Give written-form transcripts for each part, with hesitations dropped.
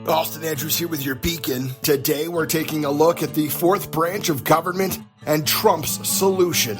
Austin Andrews here with your Beacon. Today we're taking a look at the fourth branch of government and Trump's solution.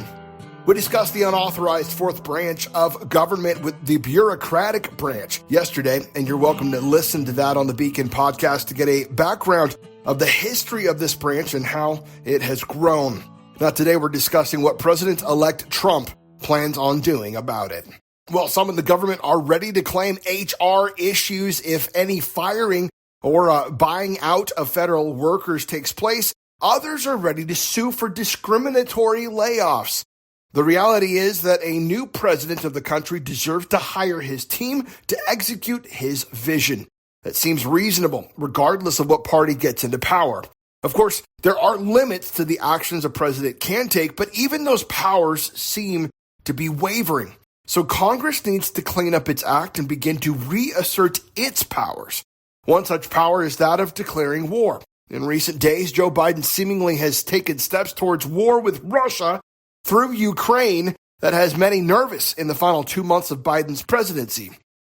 We discussed the unauthorized fourth branch of government with the bureaucratic branch yesterday, and you're welcome to listen to that on the Beacon podcast to get a background of the history of this branch and how it has grown. Now today we're discussing what President-elect Trump plans on doing about it. Well, some in the government are ready to claim HR issues if any firing or buying out of federal workers takes place. Others are ready to sue for discriminatory layoffs. The reality is that a new president of the country deserves to hire his team to execute his vision. That seems reasonable, regardless of what party gets into power. Of course, there are limits to the actions a president can take, but even those powers seem to be wavering. So Congress needs to clean up its act and begin to reassert its powers. One such power is that of declaring war. In recent days, Joe Biden seemingly has taken steps towards war with Russia through Ukraine that has many nervous in the final 2 months of Biden's presidency.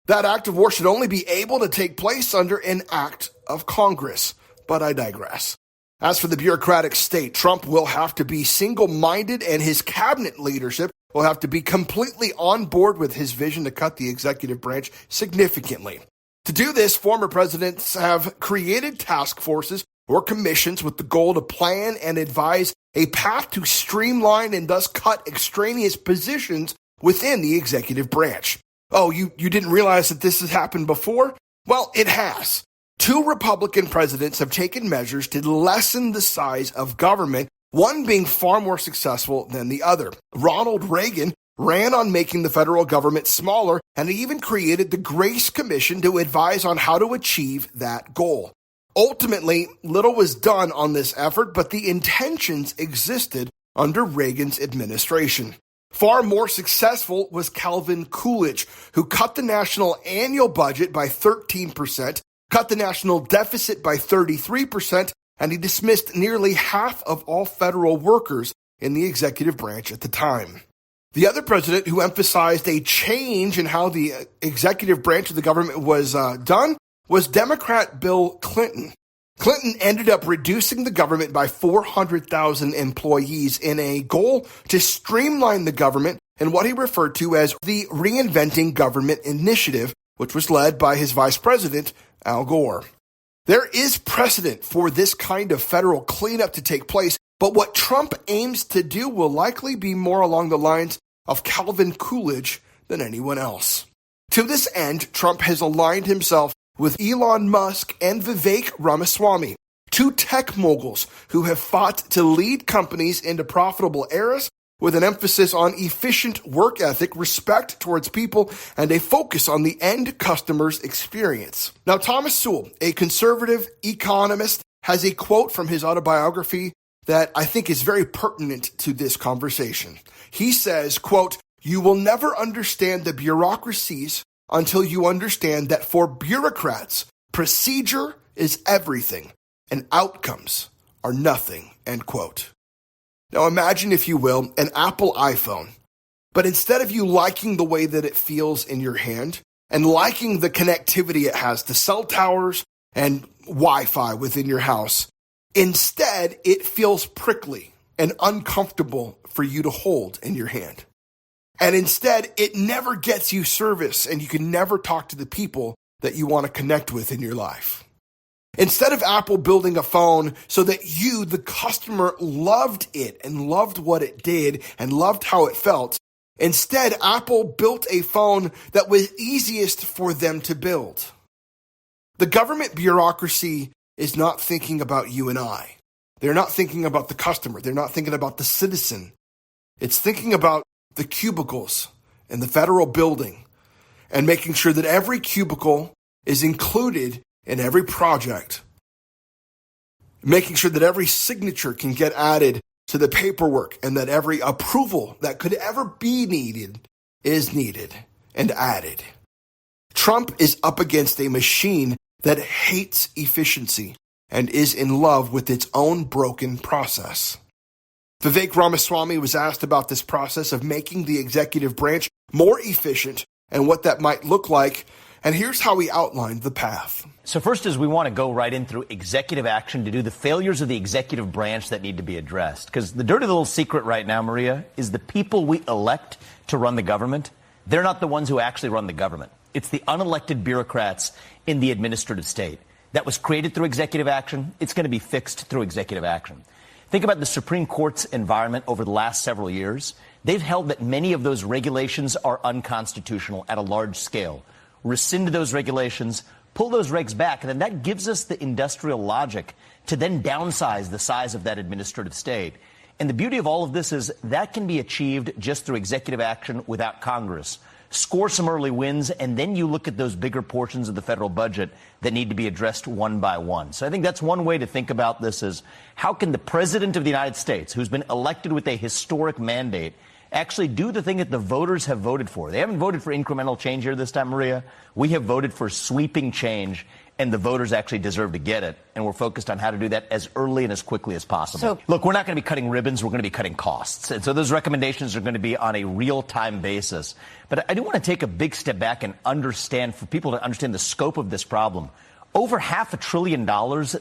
That act of war should only be able to take place under an act of Congress. But I digress. As for the bureaucratic state, Trump will have to be single-minded and his cabinet leadership will have to be completely on board with his vision to cut the executive branch significantly. To do this, former presidents have created task forces or commissions with the goal to plan and advise a path to streamline and thus cut extraneous positions within the executive branch. Oh, you didn't realize that this has happened before? Well, it has. 2 Republican presidents have taken measures to lessen the size of government, one being far more successful than the other. Ronald Reagan ran on making the federal government smaller, and he even created the Grace Commission to advise on how to achieve that goal. Ultimately, little was done on this effort, but the intentions existed under Reagan's administration. Far more successful was Calvin Coolidge, who cut the national annual budget by 13%, cut the national deficit by 33%, and he dismissed nearly half of all federal workers in the executive branch at the time. The other president who emphasized a change in how the executive branch of the government was done was Democrat Bill Clinton. Clinton ended up reducing the government by 400,000 employees in a goal to streamline the government in what he referred to as the Reinventing Government Initiative, which was led by his vice president, Al Gore. There is precedent for this kind of federal cleanup to take place, but what Trump aims to do will likely be more along the lines of Calvin Coolidge than anyone else. To this end, Trump has aligned himself with Elon Musk and Vivek Ramaswamy, 2 tech moguls who have fought to lead companies into profitable eras with an emphasis on efficient work ethic, respect towards people, and a focus on the end customer's experience. Now, Thomas Sowell, a conservative economist, has a quote from his autobiography that I think is very pertinent to this conversation. He says, quote, "You will never understand the bureaucracies until you understand that for bureaucrats, procedure is everything and outcomes are nothing," end quote. Now imagine, if you will, an Apple iPhone, but instead of you liking the way that it feels in your hand and liking the connectivity it has to cell towers and Wi-Fi within your house, instead it feels prickly and uncomfortable for you to hold in your hand. And instead, it never gets you service and you can never talk to the people that you want to connect with in your life. Instead of Apple building a phone so that you, the customer, loved it and loved what it did and loved how it felt, instead, Apple built a phone that was easiest for them to build. The government bureaucracy is not thinking about you and I. They're not thinking about the customer. They're not thinking about the citizen. It's thinking about the cubicles in the federal building and making sure that every cubicle is included in every project, making sure that every signature can get added to the paperwork and that every approval that could ever be needed is needed and added. Trump is up against a machine that hates efficiency and is in love with its own broken process. Vivek Ramaswamy was asked about this process of making the executive branch more efficient and what that might look like. And here's how he outlined the path. So first is we want to go right in through executive action to do the failures of the executive branch that need to be addressed. Because the dirty little secret right now, Maria, is the people we elect to run the government, they're not the ones who actually run the government. It's the unelected bureaucrats in the administrative state. That was created through executive action. It's going to be fixed through executive action. Think about the Supreme Court's environment over the last several years. They've held that many of those regulations are unconstitutional at a large scale. Rescind those regulations, pull those regs back, and then that gives us the industrial logic to then downsize the size of that administrative state. And the beauty of all of this is that can be achieved just through executive action without Congress. Score some early wins, and then you look at those bigger portions of the federal budget that need to be addressed one by one. So I think that's one way to think about this is how can the President of the United States, who's been elected with a historic mandate, actually do the thing that the voters have voted for. They haven't voted for incremental change here this time, Maria. We have voted for sweeping change, and the voters actually deserve to get it. And we're focused on how to do that as early and as quickly as possible. So, look, we're not going to be cutting ribbons. We're going to be cutting costs. And so those recommendations are going to be on a real-time basis. But I do want to take a big step back and understand, for people to understand the scope of this problem. Over $500 billion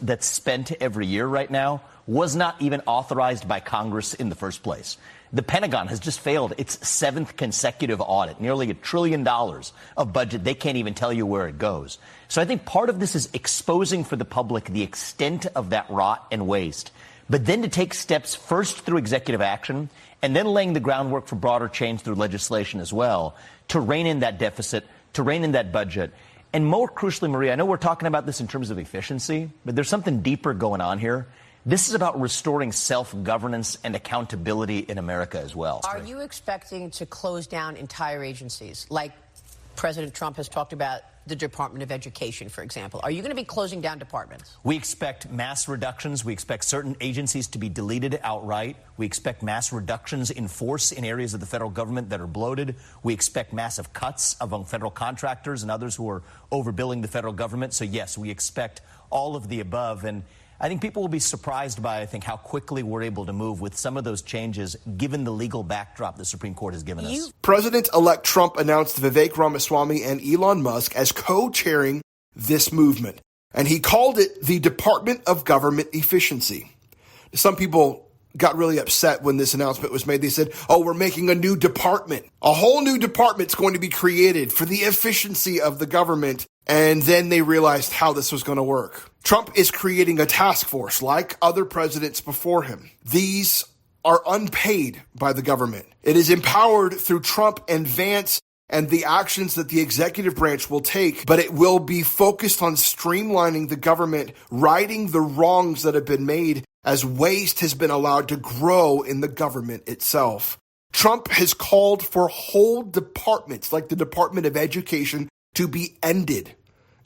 that's spent every year right now was not even authorized by Congress in the first place. The Pentagon has just failed its seventh consecutive audit, nearly $1 trillion of budget. They can't even tell you where it goes. So I think part of this is exposing for the public the extent of that rot and waste, but then to take steps first through executive action and then laying the groundwork for broader change through legislation as well to rein in that deficit, to rein in that budget. And more crucially, Maria, I know we're talking about this in terms of efficiency, but there's something deeper going on here. This is about restoring self-governance and accountability in America as well. Are you expecting to close down entire agencies, like President Trump has talked about the Department of Education, for example? Are you going to be closing down departments? We expect mass reductions. We expect certain agencies to be deleted outright. We expect mass reductions in force in areas of the federal government that are bloated. We expect massive cuts among federal contractors and others who are overbilling the federal government. So, yes, we expect all of the above. And I think people will be surprised by, I think, how quickly we're able to move with some of those changes, given the legal backdrop the Supreme Court has given us. President-elect Trump announced Vivek Ramaswamy and Elon Musk as co-chairing this movement, and he called it the Department of Government Efficiency. Some people got really upset when this announcement was made. They said, oh, we're making a new department. A whole new department's going to be created for the efficiency of the government. And then they realized how this was going to work. Trump is creating a task force like other presidents before him. These are unpaid by the government. It is empowered through Trump and Vance and the actions that the executive branch will take, but it will be focused on streamlining the government, righting the wrongs that have been made as waste has been allowed to grow in the government itself. Trump has called for whole departments like the Department of Education to be ended,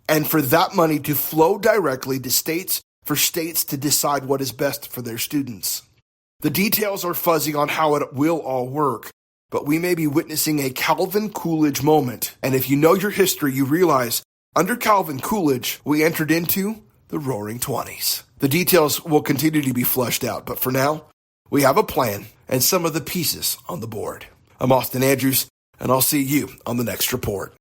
and for that money to flow directly to states for states to decide what is best for their students. The details are fuzzy on how it will all work, but we may be witnessing a Calvin Coolidge moment. And if you know your history, you realize under Calvin Coolidge, we entered into the Roaring '20s. The details will continue to be fleshed out, but for now, we have a plan and some of the pieces on the board. I'm Austin Andrews, and I'll see you on the next report.